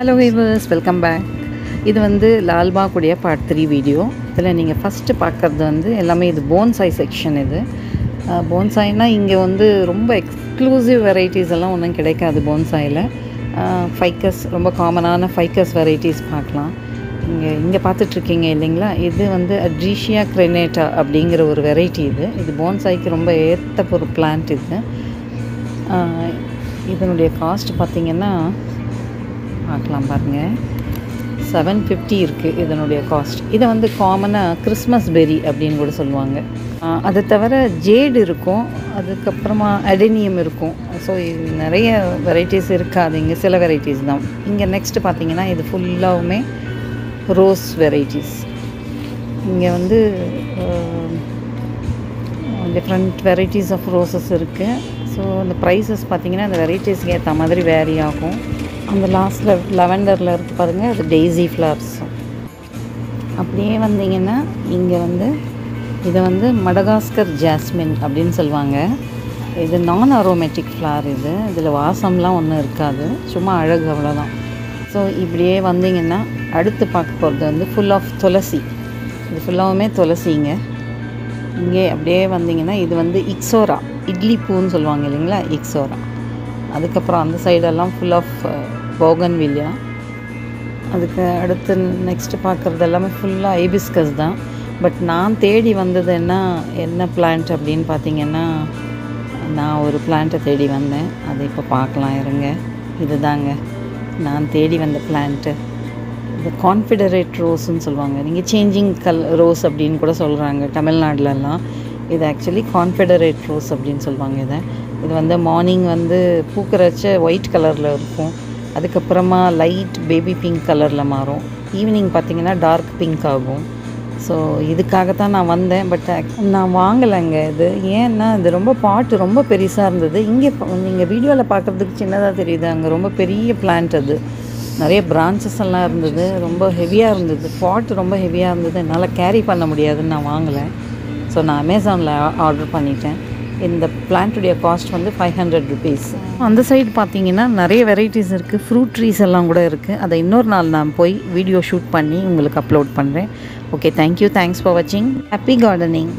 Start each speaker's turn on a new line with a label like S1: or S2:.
S1: Hello viewers, welcome back. இது வந்து லால்பாக் உடைய பார்ட் 3 வீடியோ. இதில் நீங்கள் ஃபஸ்ட்டு பார்க்குறது வந்து எல்லாமே இது போன்சாய் செக்ஷன். இது போன்சாய்னா இங்கே வந்து ரொம்ப எக்ஸ்க்ளூசிவ் வெரைட்டிஸ் எல்லாம் ஒன்றும் கிடைக்காது. போன்சாயில் ஃபைக்கஸ் ரொம்ப காமனான ஃபைக்கஸ் வெரைட்டிஸ் பார்க்கலாம். இங்கே பார்த்துட்ருக்கீங்க இல்லைங்களா, இது வந்து அட்ரீஷியா கிரெனேட்டா அப்படிங்கிற ஒரு வெரைட்டி. இது போன்சாய்க்கு ரொம்ப ஏற்ற ஒரு பிளான்ட். இதனுடைய காஸ்ட் பார்த்திங்கன்னா பார்க்கலாம் பாருங்கள், 750 இருக்குது இதனுடைய காஸ்ட். இதை வந்து காமனாக கிறிஸ்மஸ் பெரி அப்படின்னு கூட சொல்லுவாங்க. அது தவிர ஜேடு இருக்கும், அதுக்கப்புறமா அடெனியம் இருக்கும். ஸோ இது நிறைய வெரைட்டிஸ் இருக்காது, இங்கே சில வெரைட்டிஸ் தான். இங்கே நெக்ஸ்ட்டு பார்த்திங்கன்னா இது ஃபுல்லாகவுமே ரோஸ் வெரைட்டிஸ். இங்கே வந்து டிஃப்ரெண்ட் வெரைட்டிஸ் ஆஃப் ரோசஸ் இருக்குது. ஸோ அந்த ப்ரைஸஸ் பார்த்திங்கன்னா அந்த வெரைட்டிஸ்க்கு ஏற்ற மாதிரி வேரி ஆகும். அந்த லாஸ்ட்டில் லெவெண்டரில் இருக்குது பாருங்கள், அது டெய்ஸி ஃப்ளவர்ஸ். அப்படியே வந்தீங்கன்னா இங்கே வந்து இதை வந்து மடகாஸ்கர் ஜாஸ்மின் அப்படின்னு சொல்லுவாங்க. இது நான் அரோமேட்டிக் ஃப்ளவர். இதில் வாசம்லாம் ஒன்றும் இருக்காது, சும்மா அழகு அவ்வளோதான். ஸோ இப்படியே வந்தீங்கன்னா அடுத்து பார்க்க போகிறது வந்து ஃபுல் ஆஃப் துளசி. இது ஃபுல்லாகவுமே துளசிங்க. இங்கே அப்படியே வந்தீங்கன்னா இது வந்து இக்ஸோரா, இட்லி பூன்னு சொல்லுவாங்க இல்லைங்களா, இக்ஸோரா. அதுக்கப்புறம் அந்த சைடெல்லாம் ஃபுல் ஆஃப் போகன்வில்லியா. அதுக்கு அடுத்து நெக்ஸ்ட்டு பார்க்குறது எல்லாமே ஃபுல்லாக ஹைபிஸ்கஸ் தான். பட் நான் தேடி வந்தது என்ன பிளான்ட் அப்படின்னு பார்த்தீங்கன்னா, நான் ஒரு பிளான்ட்டை தேடி வந்தேன். அதை இப்போ பார்க்கலாம் இருங்க. இது தாங்க நான் தேடி வந்த பிளான்ட்டு. இது கான்ஃபிடரேட் ரோஸ்ன்னு சொல்லுவாங்க. நீங்கள் சேஞ்சிங் ரோஸ் அப்படின்னு கூட சொல்கிறாங்க தமிழ்நாட்டிலலாம். இது ஆக்சுவலி கான்ஃபிடரேட் ரோஸ் அப்படின்னு சொல்லுவாங்க. இது வந்து மார்னிங் வந்து பூக்கிறச்ச ஒயிட் கலரில் இருக்கும், அதுக்கப்புறமா லைட் பேபி பிங்க் கலரில் மாறும், ஈவினிங் பார்த்திங்கன்னா டார்க் பிங்க் ஆகும். ஸோ இதுக்காகத்தான் நான் வந்தேன். பட் நான் வாங்கலைங்க. இது ஏன்னா இது ரொம்ப பாட்டு ரொம்ப பெருசாக இருந்தது. இங்கே நீங்கள் வீடியோவில் பார்க்குறதுக்கு சின்னதாக தெரியுது, அங்கே ரொம்ப பெரிய பிளான்ட். அது நிறைய பிரான்ச்சஸ் எல்லாம் இருந்தது, ரொம்ப ஹெவியாக இருந்தது. பாட்டு ரொம்ப ஹெவியாக இருந்தது, என்னால் கேரி பண்ண முடியாதுன்னு நான் வாங்கலை. ஸோ நான் அமேசானில் ஆர்டர் பண்ணிட்டேன். இந்த பிளான்ட்டுடைய காஸ்ட் வந்து 500 rupees. அந்த சைடு பார்த்தீங்கன்னா நிறைய வெரைட்டிஸ் இருக்குது, ஃப்ரூட் ட்ரீஸ் எல்லாம் கூட இருக்குது. அதை இன்னொரு நாள் நான் போய் வீடியோ ஷூட் பண்ணி உங்களுக்கு அப்லோட் பண்ணுறேன். ஓகே, தேங்க்யூ, தேங்க்ஸ் ஃபார் வாட்சிங். Happy gardening.